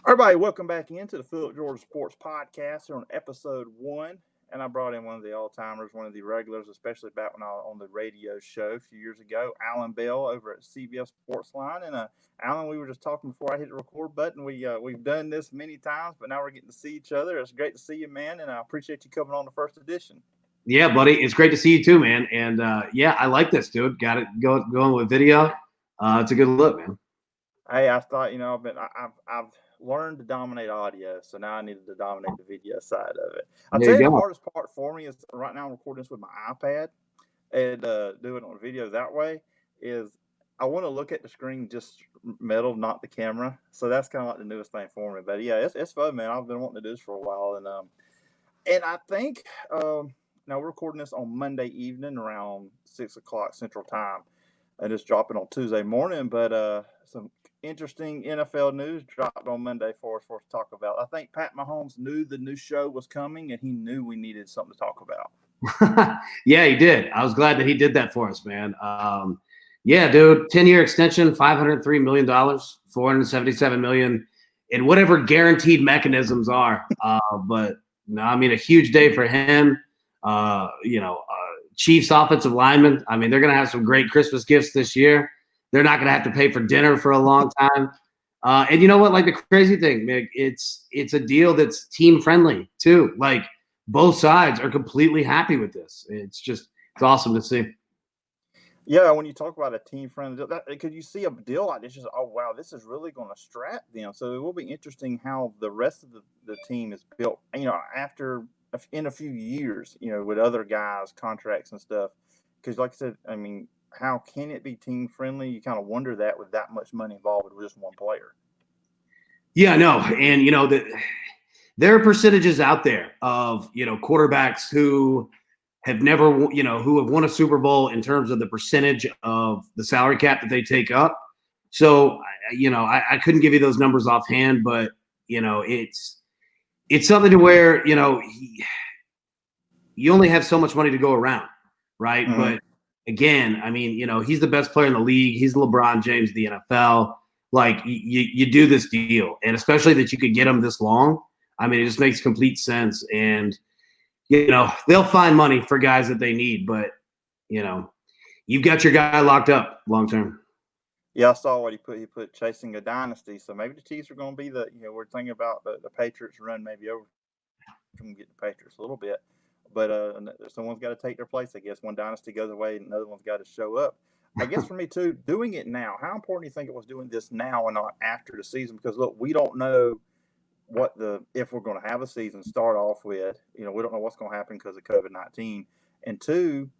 Everybody, welcome back into the Phillip Jordan Sports Podcast. We're on episode 1, and I brought in one of the all-timers, one of the regulars, especially back when I was on the radio show a few years ago, Allan Bell over at CBS Sportsline. And Allan, we were just talking before I hit the record button. We've done this many times, but now we're getting to see each other. It's great to see you, man, and I appreciate you coming on the first edition. Yeah, buddy, it's great to see you too, man. And yeah, I like this, dude. Got it going with video. It's a good look, man. Hey, I thought I've learned to dominate audio, so now I needed to dominate the video side of it. I'll tell you the hardest part for me is right now I'm recording this with my iPad and doing it on video that way is I want to look at the screen just metal, not the camera. So that's kind of like the newest thing for me. But yeah, it's fun, man. I've been wanting to do this for a while, and I think now we're recording this on Monday evening around 6 o'clock Central Time, and it's dropping on Tuesday morning. But some interesting NFL news dropped on Monday for us to talk about. I think Pat Mahomes knew the new show was coming, and he knew we needed something to talk about. Yeah, he did. I was glad that he did that for us, man. Yeah, dude, 10-year extension, $503 million, $477 million, and whatever guaranteed mechanisms are. But no, I mean, a huge day for him. Chiefs offensive linemen. I mean, they're going to have some great Christmas gifts this year. They're not going to have to pay for dinner for a long time. And you know what? Like the crazy thing, Mick, it's a deal that's team friendly too. Like both sides are completely happy with this. It's awesome to see. Yeah, when you talk about a team friendly deal, could you see a deal like this? Just wow, this is really going to strap them. So it will be interesting how the rest of the team is built. After in a few years, with other guys' contracts and stuff. Because like I said, I mean, how can it be team friendly? You kind of wonder that with that much money involved with just one player. Yeah, no, and there are percentages out there of quarterbacks who have never who have won a Super Bowl in terms of the percentage of the salary cap that they take up. So I couldn't give you those numbers offhand, but it's something to where you only have so much money to go around, right? Mm-hmm. But again, I mean, he's the best player in the league. He's LeBron James of the NFL. Like, you do this deal, and especially that you could get him this long. I mean, it just makes complete sense. And, they'll find money for guys that they need. But, you've got your guy locked up long term. Yeah, I saw what he put. He put chasing a dynasty. So maybe the Chiefs are going to be we're thinking about the Patriots run maybe over. Can get the Patriots a little bit. But someone's got to take their place, I guess. One dynasty goes away, and another one's got to show up. I guess for me, too, doing it now, how important do you think it was doing this now and not after the season? Because, look, we don't know if we're going to have a season start off with. We don't know what's going to happen because of COVID-19. And, 2,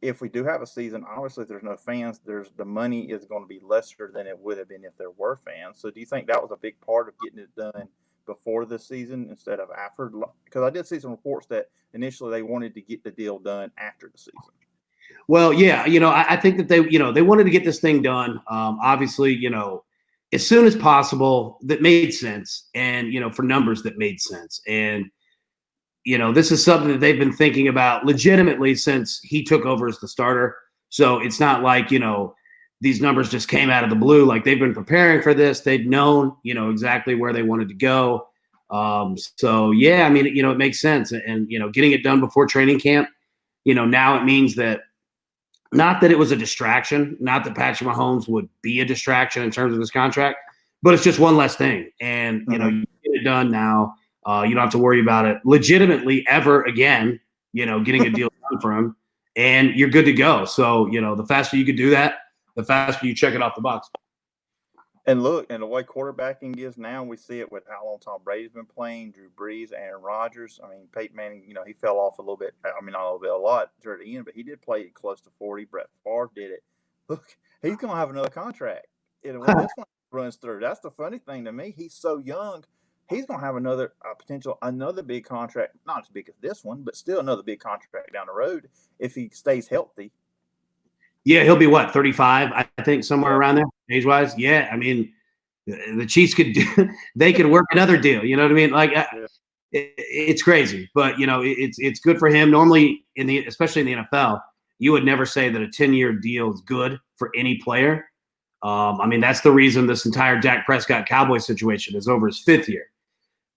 if we do have a season, obviously, if there's no fans, the money is going to be lesser than it would have been if there were fans. So do you think that was a big part of getting it done before the season instead of after? Because I did see some reports that initially they wanted to get the deal done after the season. Well, yeah, I think that they wanted to get this thing done. Obviously, as soon as possible, that made sense, and for numbers that made sense. And this is something that they've been thinking about legitimately since he took over as the starter. So it's not like these numbers just came out of the blue. Like, they've been preparing for this. They've known, exactly where they wanted to go. So, yeah, I mean, it makes sense. And, getting it done before training camp, now it means that not that it was a distraction, not that Patrick Mahomes would be a distraction in terms of this contract, but it's just one less thing. And, you get it done now. You don't have to worry about it legitimately ever again, getting a deal done for him. And you're good to go. So, the faster you could do that, the faster you check it off the box. And look, and the way quarterbacking is now, we see it with how long Tom Brady's been playing, Drew Brees, Aaron Rodgers. I mean, Peyton Manning, he fell off a little bit. I mean, not a little bit, a lot toward the end, but he did play close to 40. Brett Favre did it. Look, he's going to have another contract. And when this one runs through, that's the funny thing to me. He's so young. He's going to have another big contract, not as big as this one, but still another big contract down the road if he stays healthy. Yeah, he'll be what, 35? I think somewhere around there, age-wise. Yeah, I mean, the Chiefs they could work another deal. You know what I mean? Like, it's crazy, but it's good for him. Normally, especially in the NFL, you would never say that a 10-year deal is good for any player. I mean, that's the reason this entire Dak Prescott Cowboys situation is over his 5th year.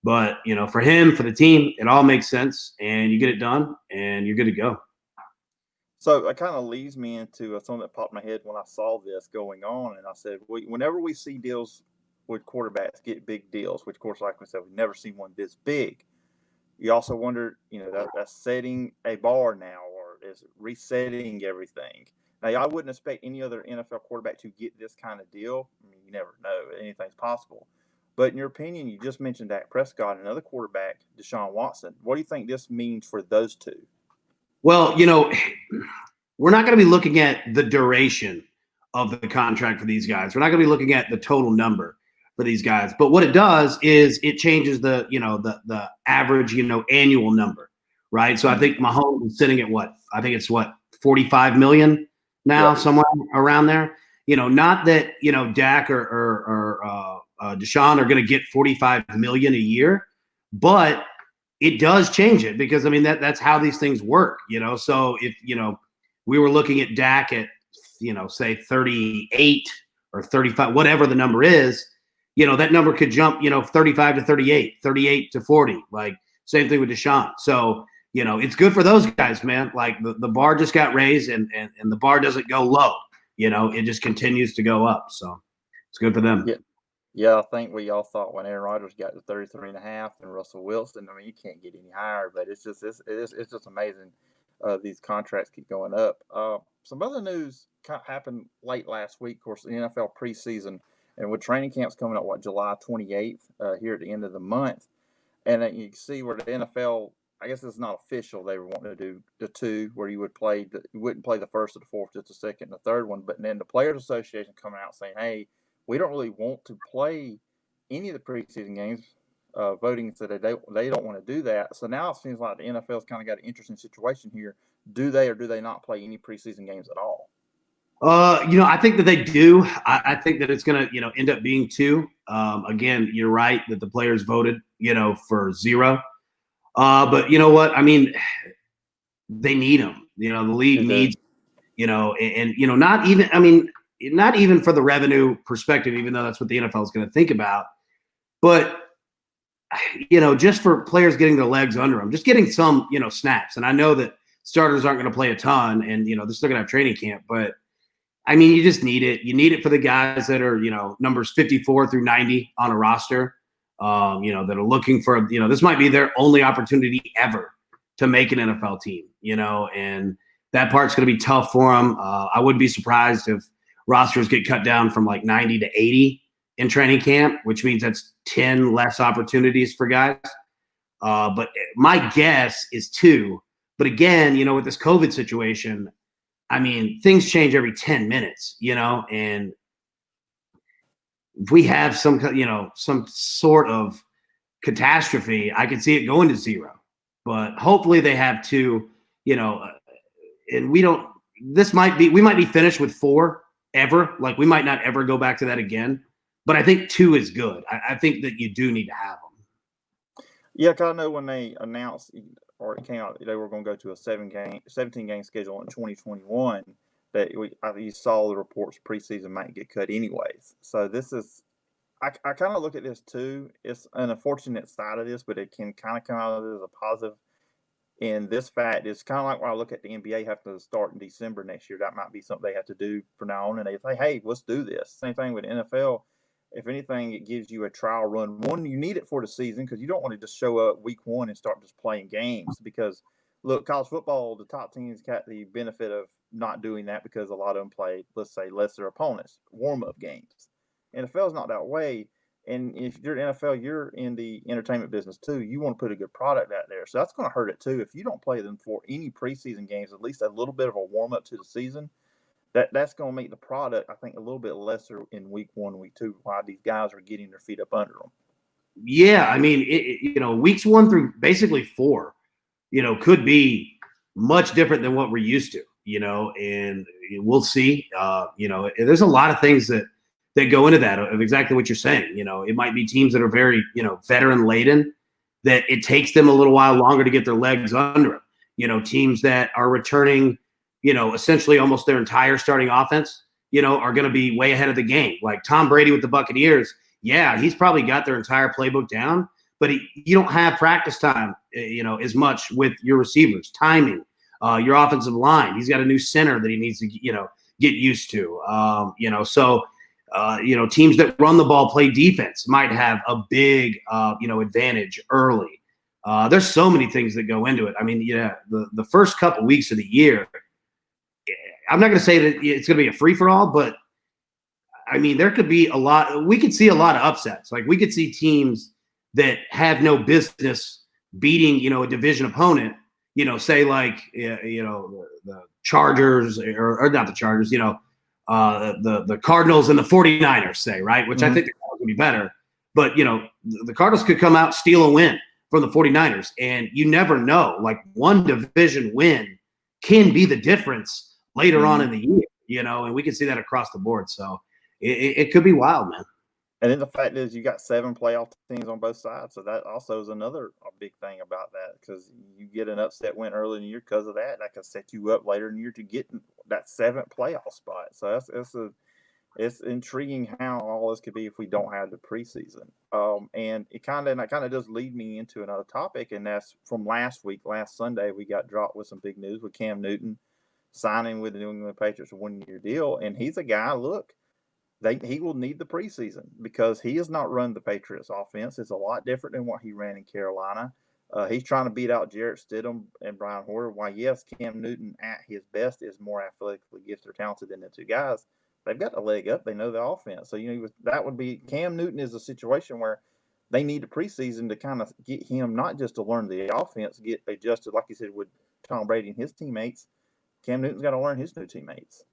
But, for him, for the team, it all makes sense, and you get it done, and you're good to go. So it kind of leads me into something that popped in my head when I saw this going on, and I said, whenever we see deals with quarterbacks get big deals, which of course, like I said, we've never seen one this big. You also wonder, that's setting a bar now, or is it resetting everything? Now, I wouldn't expect any other NFL quarterback to get this kind of deal. I mean, you never know; anything's possible. But in your opinion, you just mentioned Dak Prescott, another quarterback, Deshaun Watson. What do you think this means for those two? Well, we're not going to be looking at the duration of the contract for these guys. We're not going to be looking at the total number for these guys. But what it does is it changes the average, annual number, right? So I think Mahomes is sitting at what? I think it's 45 million now, somewhere around there. Not that, Dak or Deshaun are going to get 45 million a year, but it does change it because, I mean, that's how these things work, So if, we were looking at Dak at, say 38 or 35, whatever the number is, that number could jump, 35 to 38, 38 to 40, like same thing with Deshaun. So, it's good for those guys, man. Like the bar just got raised and the bar doesn't go low, it just continues to go up. So it's good for them. Yeah. Yeah, I think we all thought when Aaron Rodgers got to 33.5 and Russell Wilson, I mean, you can't get any higher, but it's just amazing. These contracts keep going up. Some other news happened late last week, of course, the NFL preseason, and with training camps coming up, July 28th, here at the end of the month. And you can see where the NFL, I guess it's not official, they were wanting to do the two where you wouldn't play the first or the fourth, just the second and the third one. But then the Players Association coming out saying, hey, we don't really want to play any of the preseason games. Voting said they don't want to do that. So now it seems like the NFL's kind of got an interesting situation here. Do they or do they not play any preseason games at all? I think that they do. I think that it's going to, end up being 2. Again, you're right that the players voted, for 0. But you know what? I mean, they need them. The league needs, not even for the revenue perspective, even though that's what the NFL is going to think about, but just for players getting their legs under them, just getting some, snaps. And I know that starters aren't going to play a ton, and they're still going to have training camp, but I mean, you just need it. You need it for the guys that are, numbers 54 through 90 on a roster, that are looking for, this might be their only opportunity ever to make an NFL team, and that part's going to be tough for them. I wouldn't be surprised if rosters get cut down from like 90 to 80 in training camp, which means that's 10 less opportunities for guys. But my guess is 2. But again, with this COVID situation, I mean, things change every 10 minutes, and if we have some sort of catastrophe, I could see it going to 0. But hopefully they have 2, and we might be finished with 4 ever. Like we might not ever go back to that again. But I think 2 is good. I think that you do need to have them. Yeah, because I know when they announced or it came out they were going to go to a 17-game schedule in 2021, that you saw the reports preseason might get cut anyways. So this is, I kind of look at this too. It's an unfortunate side of this, but it can kind of come out as a positive. And this fact is kind of like when I look at the NBA have to start in December next year. That might be something they have to do from now on. And they say, hey, let's do this. Same thing with the NFL. If anything, it gives you a trial run. One, you need it for the season because you don't want to just show up week 1 and start just playing games. Because, look, college football, the top teams got the benefit of not doing that because a lot of them play, let's say, lesser opponents, warm-up games. NFL is not that way. And if you're NFL, you're in the entertainment business too. You want to put a good product out there. So that's going to hurt it too. If you don't play them for any preseason games, at least a little bit of a warm-up to the season, that's going to make the product, I think, a little bit lesser in week 1, week 2, while these guys are getting their feet up under them. Yeah, I mean, weeks 1 through basically 4, could be much different than what we're used to, and we'll see. There's a lot of things that go into that of exactly what you're saying. It might be teams that are very, veteran laden, that it takes them a little while longer to get their legs under them. Teams that are returning, essentially almost their entire starting offense, are going to be way ahead of the game. Like Tom Brady with the Buccaneers, yeah, he's probably got their entire playbook down, but you don't have practice time, as much with your receivers, timing, your offensive line. He's got a new center that he needs to, get used to. Teams that run the ball, play defense, might have a big, advantage early. There's so many things that go into it. I mean, the first couple weeks of the year, I'm not going to say that it's going to be a free-for-all, but I mean, there could be we could see a lot of upsets. Like we could see teams that have no business beating, a division opponent, say like, the Chargers or not the Chargers, the Cardinals and the 49ers, say, right? Which I think the Cardinals would be better. But, the Cardinals could come out, steal a win from the 49ers. And you never know. Like one division win can be the difference later on in the year, and we can see that across the board. So it could be wild, man. And then the fact is you got 7 playoff teams on both sides. So that also is another big thing about that, because you get an upset win early in the year because of that. That can set you up later in the year to get that 7th playoff spot. So it's intriguing how all this could be if we don't have the preseason. And it kind of does lead me into another topic, and that's from last week. Last Sunday, we got dropped with some big news with Cam Newton signing with the New England Patriots a 1-year deal. And he's a guy, look, he will need the preseason because he has not run the Patriots offense. It's a lot different than what he ran in Carolina. He's trying to beat out Jarrett Stidham and Brian Hoyer. Why, yes, Cam Newton at his best is more athletically gifted or talented than the two guys. They've got a leg up. They know the offense. So, that would be Cam Newton is a situation where they need the preseason to kind of get him not just to learn the offense, get adjusted, like you said, with Tom Brady and his teammates. Cam Newton's got to learn his new teammates.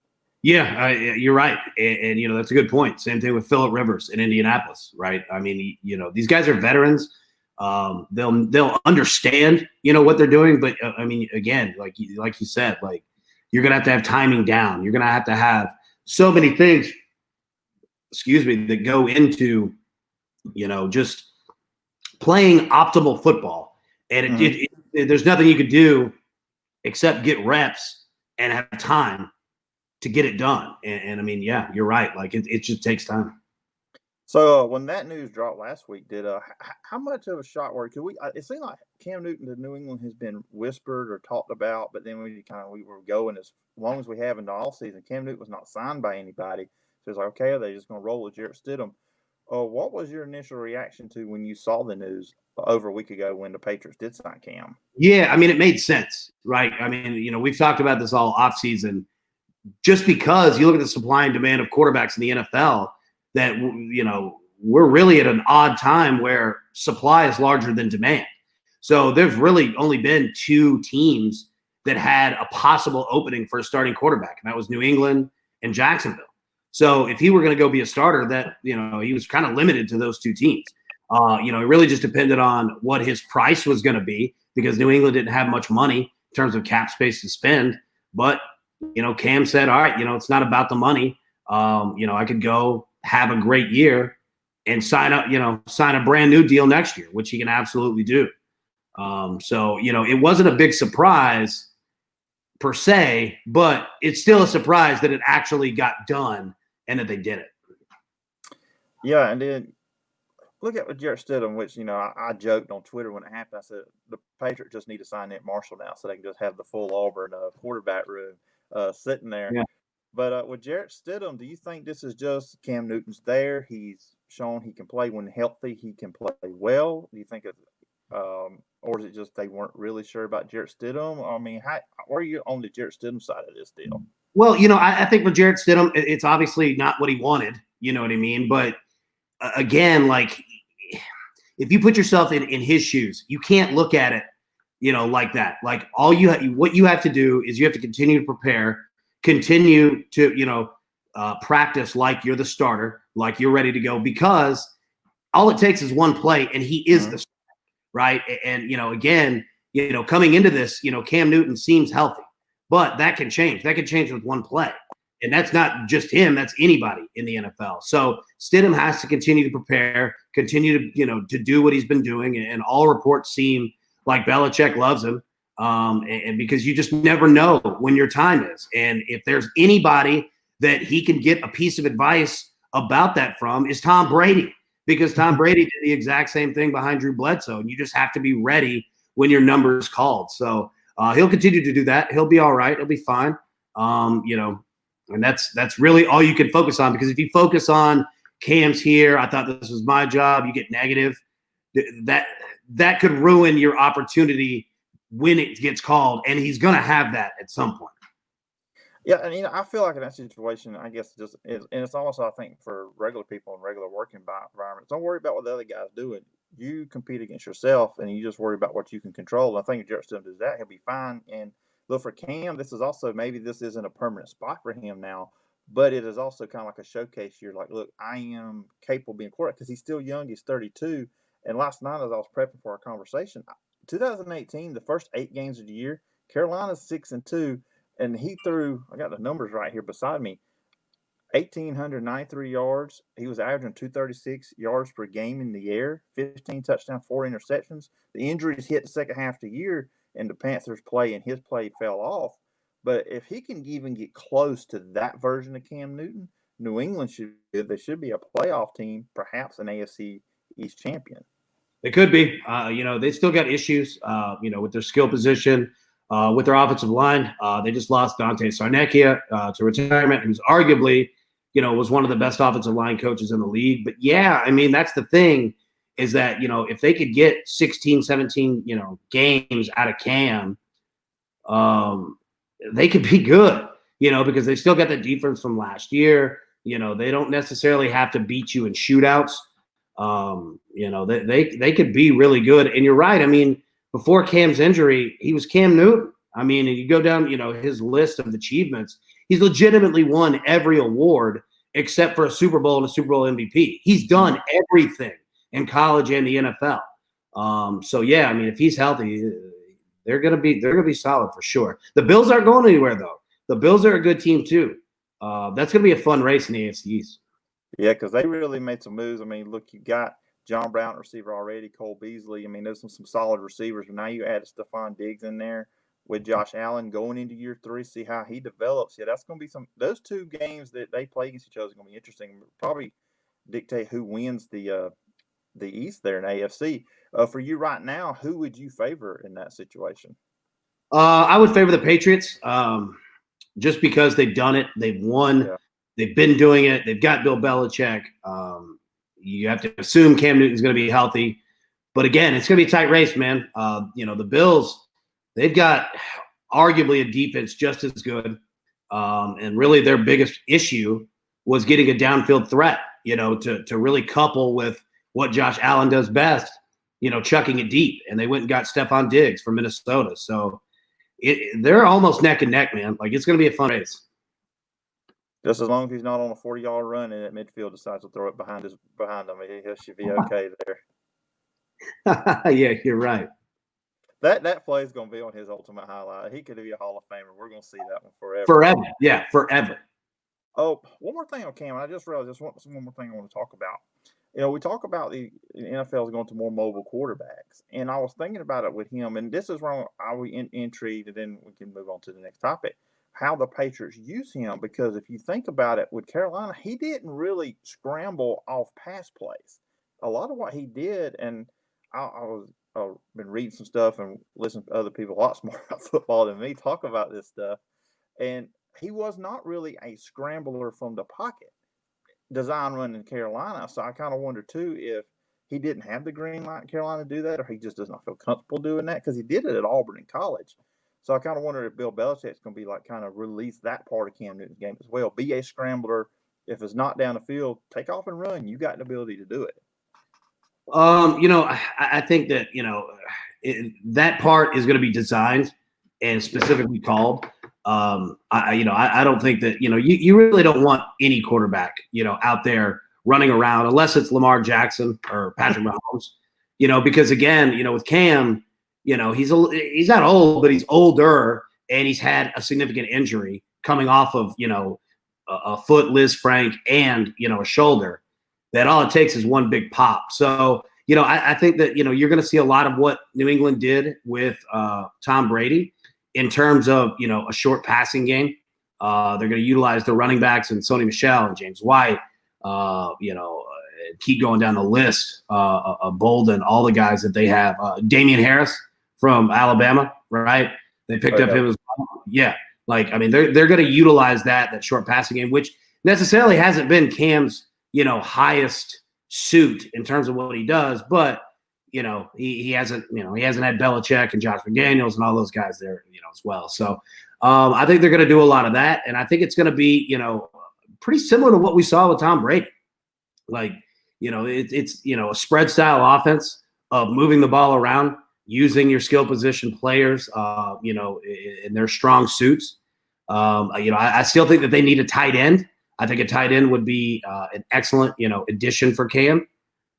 Yeah, you're right. And that's a good point. Same thing with Phillip Rivers in Indianapolis, right? I mean, these guys are veterans. They'll understand, what they're doing. But, I mean, again, like you said, like you're going to have timing down. You're going to have so many things, that go into, just playing optimal football. And there's nothing you could do except get reps and have time to get it done. And I mean, yeah, you're right. Like it just takes time. So when that news dropped last week, how much of a shock were? It seemed like Cam Newton to New England has been whispered or talked about, but then we were going as long as we have into all season. Cam Newton was not signed by anybody, so it's like, okay, are they just going to roll with Jarrett Stidham? What was your initial reaction to when you saw the news over a week ago when the Patriots did sign Cam? Yeah, I mean, it made sense, right? I mean, we've talked about this all offseason. Just because you look at the supply and demand of quarterbacks in the NFL, that, we're really at an odd time where supply is larger than demand. So there's really only been 2 teams that had a possible opening for a starting quarterback, and that was New England and Jacksonville. So if he were going to go be a starter, that, he was kind of limited to those 2 teams. It really just depended on what his price was going to be, because New England didn't have much money in terms of cap space to spend. But Cam said, all right, it's not about the money. I could go have a great year and sign a brand new deal next year, which he can absolutely do. It wasn't a big surprise per se, but it's still a surprise that it actually got done and that they did it. Yeah. And then look at with Jarrett Stidham, which, I joked on Twitter when it happened. I said, the Patriots just need to sign Nick Marshall now so they can just have the full Auburn quarterback room sitting there. Yeah. But with Jarrett Stidham, do you think this is just Cam Newton's there? He's shown he can play when healthy. He can play well. Do you think it's or is it just they weren't really sure about Jarrett Stidham? I mean, where are you on the Jarrett Stidham side of this deal? Well, I think for Jarrett Stidham, it's obviously not what he wanted. You know what I mean? But again, like if you put yourself in his shoes, you can't look at it, like that. Like what you have to do is you have to continue to prepare, continue to, practice like you're the starter, like you're ready to go, because all it takes is one play and he is the starter, right? And, again, coming into this, Cam Newton seems healthy, but that can change. That can change with one play. And that's not just him, that's anybody in the NFL. So Stidham has to continue to prepare, continue to, to do what he's been doing. And all reports seem like Belichick loves him. And because you just never know when your time is. And if there's anybody that he can get a piece of advice about that from is Tom Brady, because Tom Brady did the exact same thing behind Drew Bledsoe, and you just have to be ready when your number is called. So he'll continue to do that. He'll be all right. He'll be fine. And that's really all you can focus on, because if you focus on Cam's here, I thought this was my job, you get negative, that could ruin your opportunity when it gets called, and he's going to have that at some point. Yeah, and I feel like in that situation, I guess and it's also, I think, for regular people in regular working environments, don't worry about what the other guy's doing. You compete against yourself, and you just worry about what you can control. And I think if Jerry does that, he'll be fine. And look, for Cam, this is also, maybe this isn't a permanent spot for him now, but it is also kind of like a showcase. You're like, look, I am capable of being quarterback, because he's still young. He's 32. And last night, as I was prepping for our conversation, 2018, the first 8 games of the year, Carolina's 6-2. And he threw, I got the numbers right here beside me, 1,893 yards. He was averaging 236 yards per game in the air, 15 touchdowns, 4 interceptions. The injuries hit the second half of the year, and the Panthers' play and his play fell off. But if he can even get close to that version of Cam Newton, New England should be a playoff team, perhaps an AFC East champion. They could be. They still got issues, with their skill position. With their offensive line, they just lost Dante Sarnecchia to retirement, who's arguably, was one of the best offensive line coaches in the league. But yeah, I mean, that's the thing, is that, if they could get 16, 17, games out of Cam, they could be good, because they still got the defense from last year. They don't necessarily have to beat you in shootouts. They could be really good. And you're right. I mean, before Cam's injury, he was Cam Newton. I mean, and you go down, his list of achievements, he's legitimately won every award except for a Super Bowl and a Super Bowl MVP. He's done everything in college and the NFL. So yeah, I mean, if he's healthy, they're gonna be solid for sure. The Bills aren't going anywhere though. The Bills are a good team too. That's gonna be a fun race in the AFC East. Yeah, because they really made some moves. I mean, look, you got John Brown, receiver already, Cole Beasley. I mean, there's some solid receivers. But now you add Stephon Diggs in there with Josh Allen going into year 3, see how he develops. Yeah, that's going to be those 2 games that they play against each other is going to be interesting. Probably dictate who wins the East there in AFC. For you right now, who would you favor in that situation? I would favor the Patriots, just because they've done it. They've won. Yeah. They've been doing it. They've got Bill Belichick. You have to assume Cam Newton's going to be healthy. But again, it's going to be a tight race, man. The Bills, they've got arguably a defense just as good. And really their biggest issue was getting a downfield threat, to really couple with what Josh Allen does best, chucking it deep. And they went and got Stephon Diggs from Minnesota. So they're almost neck and neck, man. Like, it's going to be a fun race. Just as long as he's not on a 40-yard run and at midfield decides to throw it behind him, he should be okay there. Yeah, you're right. That play is going to be on his ultimate highlight. He could be a Hall of Famer. We're going to see that one forever. Forever, yeah, forever. Oh, one more thing on Cam. I just realized one more thing I want to talk about. We talk about the NFL is going to more mobile quarterbacks, and I was thinking about it with him, and this is where I was intrigued, and then we can move on to the next topic. How the Patriots use him, because if you think about it, with Carolina, he didn't really scramble off pass plays. A lot of what he did, and I've been reading some stuff and listening to other people a lot smarter about football than me talk about this stuff, and he was not really a scrambler from the pocket design run in Carolina. So I kind of wonder too if he didn't have the green light in Carolina to do that, or he just does not feel comfortable doing that, because he did it at Auburn in college. So I kind of wonder if Bill Belichick's going to be like kind of release that part of Cam Newton's game as well. Be a scrambler. If it's not down the field, take off and run. You got the ability to do it. I think that, that part is going to be designed and specifically called. I don't think that, you really don't want any quarterback, out there running around unless it's Lamar Jackson or Patrick Mahomes, because again, with Cam, he's not old, but he's older, and he's had a significant injury coming off of, a foot, Liz Frank, and, a shoulder, that all it takes is one big pop. So, I think that, you're going to see a lot of what New England did with Tom Brady in terms of, a short passing game. They're going to utilize their running backs and Sony Michel and James White. Keep going down the list. Bolden, all the guys that they have. Damian Harris from Alabama, right? They picked up him as well. Yeah. Like, I mean, they're going to utilize that short passing game, which necessarily hasn't been Cam's, highest suit in terms of what he does, but he hasn't had Belichick and Josh McDaniels and all those guys there, as well. So I think they're going to do a lot of that, and I think it's going to be, pretty similar to what we saw with Tom Brady. Like, it's a spread style offense of moving the ball around, using your skill position players, in their strong suits. I still think that they need a tight end. I think a tight end would be an excellent, addition for Cam.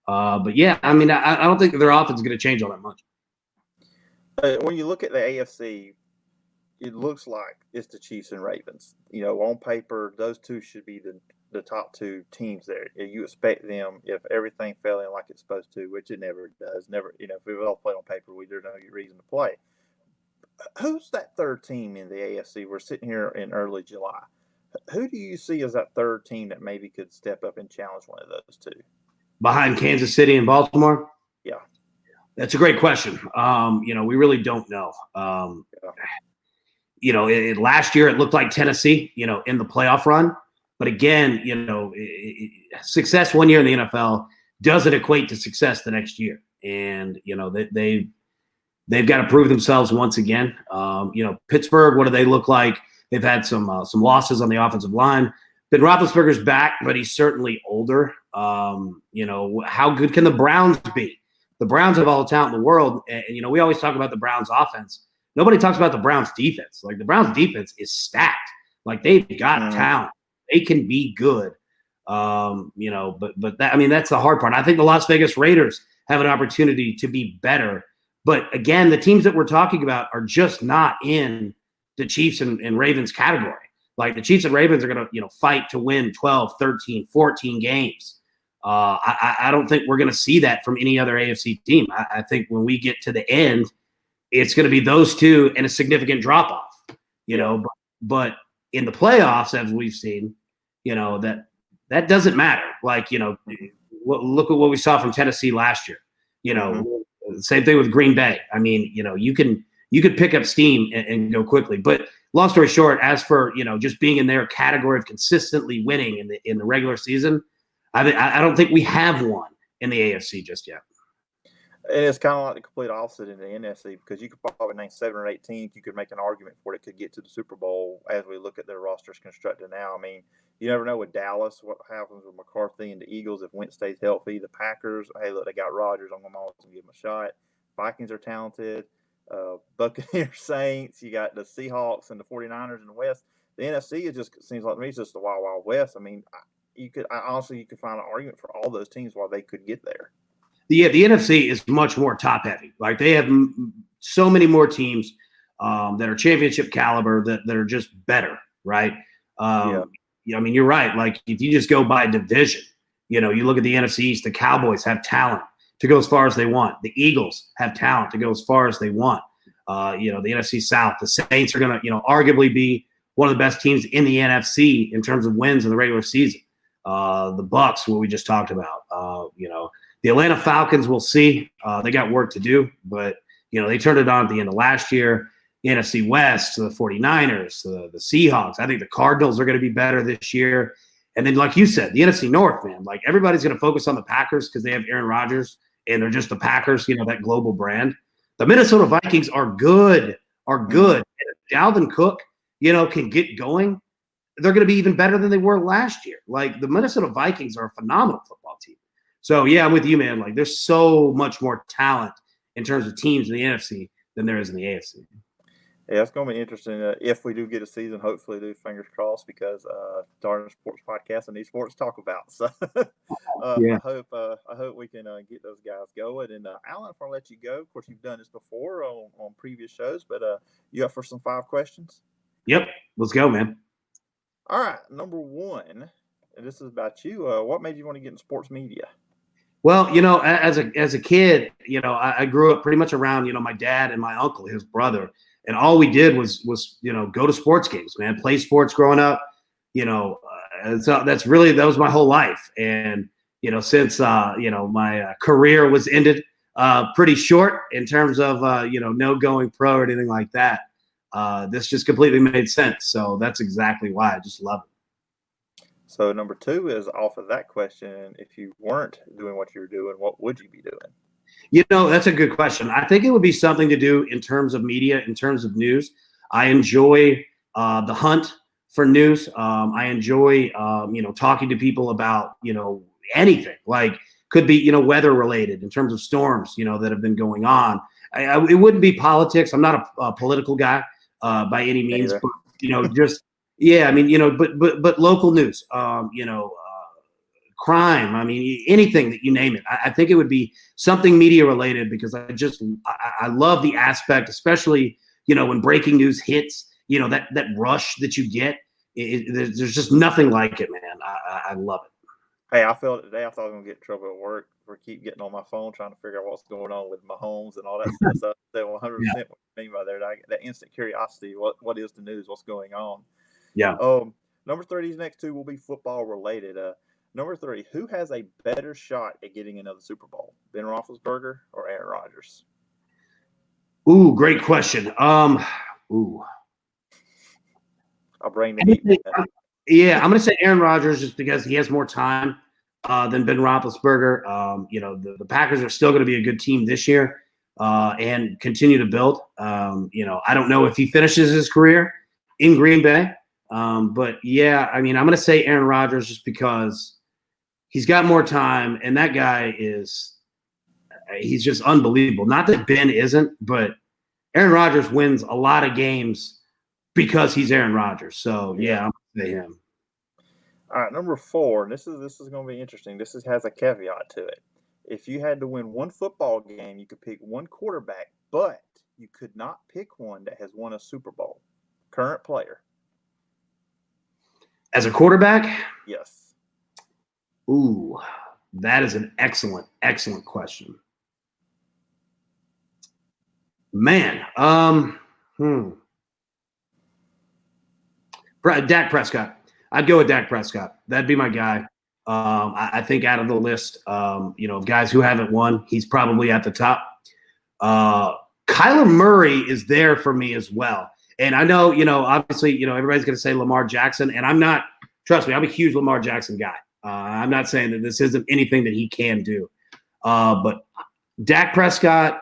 But yeah, I mean, I don't think that their offense is going to change all that much. When you look at the AFC, it looks like it's the Chiefs and Ravens. On paper, those two should be the top two teams there. You expect them, if everything fell in like it's supposed to, which it never does. Never, if we all play on paper, there's no reason to play. Who's that third team in the AFC? We're sitting here in early July. Who do you see as that third team that maybe could step up and challenge one of those two? Behind Kansas City and Baltimore? Yeah. That's a great question. We really don't know. Last year it looked like Tennessee, in the playoff run. But again, success one year in the NFL doesn't equate to success the next year. And, they've got to prove themselves once again. Pittsburgh, what do they look like? They've had some losses on the offensive line. Ben Roethlisberger's back, but he's certainly older. How good can the Browns be? The Browns have all the talent in the world. And we always talk about the Browns offense. Nobody talks about the Browns defense. Like, the Browns defense is stacked. Like, they've got talent. They can be good. But that, I mean, that's the hard part. I think the Las Vegas Raiders have an opportunity to be better. But again, the teams that we're talking about are just not in the Chiefs and Ravens category. Like, the Chiefs and Ravens are going to, fight to win 12, 13, 14 games. I don't think we're going to see that from any other AFC team. I think when we get to the end, it's going to be those two and a significant drop off, but in the playoffs, as we've seen, that doesn't matter. Like, look at what we saw from Tennessee last year. Same thing with Green Bay. I mean, you could pick up steam and go quickly. But long story short, as for just being in their category of consistently winning in the regular season, I don't think we have one in the AFC just yet. And it's kind of like the complete opposite in the NFC, because you could probably name 7 or 8 teams. You could make an argument for it could get to the Super Bowl as we look at their rosters constructed now. I mean, you never know with Dallas what happens with McCarthy and the Eagles if Wentz stays healthy. The Packers, hey, look, they got Rodgers. I'm going to always give them a shot. Vikings are talented. Buccaneers, Saints. You got the Seahawks and the 49ers in the West. The NFC seems like to me it's just the wild, wild West. I mean, you could find an argument for all those teams why they could get there. The NFC is much more top heavy. Like, they have so many more teams that are championship caliber that are just better, right? I mean, you're right. Like, if you just go by division, you look at the NFC East, the Cowboys have talent to go as far as they want. The Eagles have talent to go as far as they want. The NFC South, the Saints are going to, arguably be one of the best teams in the NFC in terms of wins in the regular season. The Bucks, what we just talked about, the Atlanta Falcons, we'll see. They got work to do, but, they turned it on at the end of last year. The NFC West, the 49ers, the Seahawks. I think the Cardinals are going to be better this year. And then, like you said, the NFC North, man, like, everybody's going to focus on the Packers because they have Aaron Rodgers and they're just the Packers, that global brand. The Minnesota Vikings are good. And if Dalvin Cook, can get going, they're going to be even better than they were last year. Like, the Minnesota Vikings are a phenomenal football team. So, yeah, I'm with you, man. Like, there's so much more talent in terms of teams in the NFC than there is in the AFC. Yeah, it's going to be interesting if we do get a season. Hopefully, fingers crossed, because darn sports podcast and these sports to talk about. So, yeah. I hope we can get those guys going. And Allan, before I let you go, of course, you've done this before on previous shows, but you up for some 5 questions? Yep, let's go, man. All right, number 1, and this is about you. What made you want to get in sports media? Well, as a kid, I grew up pretty much around, my dad and my uncle, his brother. And all we did was go to sports games, man, play sports growing up. So that was my whole life. And since my career was ended pretty short in terms of no going pro or anything like that, this just completely made sense. So that's exactly why I just love it. So number 2 is off of that question. If you weren't doing what you're doing, what would you be doing? That's a good question. I think it would be something to do in terms of media, in terms of news. I enjoy the hunt for news. I enjoy, talking to people about, anything. Like could be, weather related in terms of storms, that have been going on. It wouldn't be politics. I'm not a political guy by any means, Neither. but just yeah. I mean, but local news. Crime. I mean, anything that you name it. I think it would be something media related because I love the aspect, especially when breaking news hits. That rush that you get. There's just nothing like it, man. I love it. Hey, I felt it today. I thought I was gonna get in trouble at work for keep getting on my phone trying to figure out what's going on with Mahomes and all that stuff. So I said 100% what you mean by there. That instant curiosity. What is the news? What's going on? Yeah. Number 3, these next 2 will be football related. Number 3, who has a better shot at getting another Super Bowl? Ben Roethlisberger or Aaron Rodgers? Ooh, great question. Ooh. I'll bring the heat. Yeah, I'm going to say Aaron Rodgers just because he has more time than Ben Roethlisberger. The Packers are still going to be a good team this year and continue to build. I don't know if he finishes his career in Green Bay, but yeah, I mean, I'm going to say Aaron Rodgers just because he's got more time, and that guy he's just unbelievable. Not that Ben isn't, but Aaron Rodgers wins a lot of games because he's Aaron Rodgers. So yeah, I'm gonna say him. All right, number 4. And this is going to be interesting. Has a caveat to it. If you had to win one football game, you could pick one quarterback, but you could not pick one that has won a Super Bowl. Current player. As a quarterback? Yes. Ooh, that is an excellent, excellent question. Man, Dak Prescott. I'd go with Dak Prescott. That'd be my guy. I think out of the list, of guys who haven't won, he's probably at the top. Kyler Murray is there for me as well. And I know, obviously, everybody's going to say Lamar Jackson, and I'm not. Trust me, I'm a huge Lamar Jackson guy. I'm not saying that this isn't anything that he can do, but Dak Prescott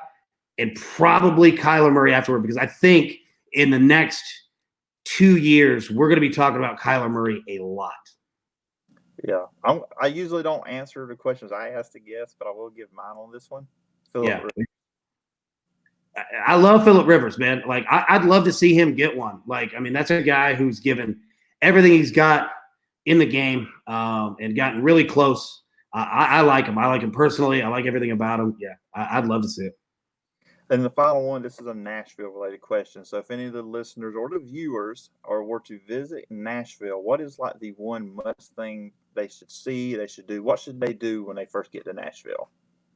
and probably Kyler Murray afterward, because I think in the next 2 years we're going to be talking about Kyler Murray a lot. Yeah, I usually don't answer the questions I ask the guests, but I will give mine on this one. Phillip Rivers. I love Phillip Rivers, man. Like I'd love to see him get one. Like, I mean, that's a guy who's given everything he's got in the game and gotten really close. I like him. I like him personally. I like everything about him. Yeah, I'd love to see it. And the final one, this is a Nashville-related question. So if any of the listeners or the viewers were to visit Nashville, what is like the one must thing they should see, they should do? What should they do when they first get to Nashville?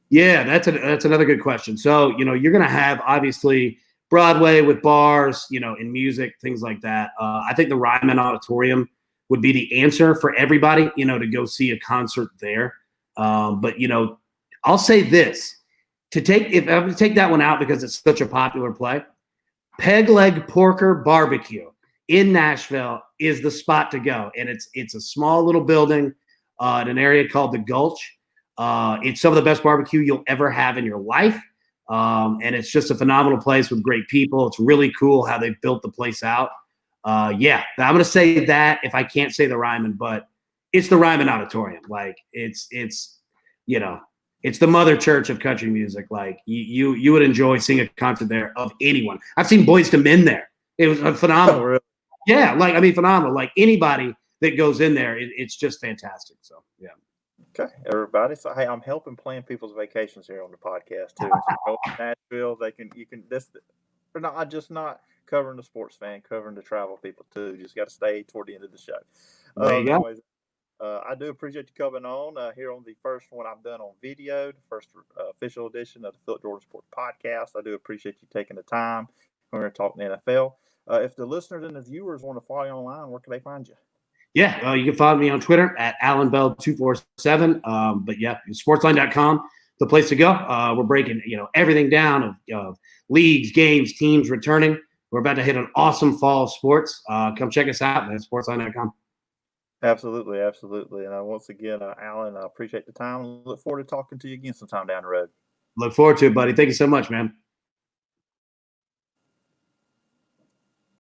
Yeah, that's another good question. So, you're going to have, obviously, Broadway with bars, and music, things like that. I think the Ryman Auditorium would be the answer for everybody, to go see a concert there. But, I'll say this. If I'm going to take that one out because it's such a popular play, Peg Leg Porker Barbecue in Nashville is the spot to go. And it's a small little building in an area called the Gulch. It's some of the best barbecue you'll ever have in your life. And it's just a phenomenal place with great people. It's really cool how they built the place out. Yeah, I'm going to say that if I can't say the Ryman, but it's the Ryman Auditorium. Like it's the mother church of country music. Like you would enjoy seeing a concert there of anyone. I've seen Boyz II Men there. It was phenomenal. Oh, really? Yeah, phenomenal. Like anybody that goes in there, it's just fantastic. So yeah. Okay, everybody. So hey, I'm helping plan people's vacations here on the podcast too. If you go to Nashville, you can this. We're not covering the sports fan, covering the travel people too. You just got to stay toward the end of the show. There you go. Anyways, I do appreciate you coming on here on the first one I've done on video, the first official edition of the Phillip Jordan Sports Podcast. I do appreciate you taking the time We're going to talk the NFL. If the listeners and the viewers want to follow you online, where can they find you? Yeah, you can follow me on Twitter at AllanBell247. But yeah, Sportsline.com, the place to go. We're breaking everything down of leagues, games, teams returning. We're about to hit an awesome fall of sports. Come check us out at Sportsline.com. Absolutely, absolutely. And once again, Allan, I appreciate the time. Look forward to talking to you again sometime down the road. Look forward to it, buddy. Thank you so much, man.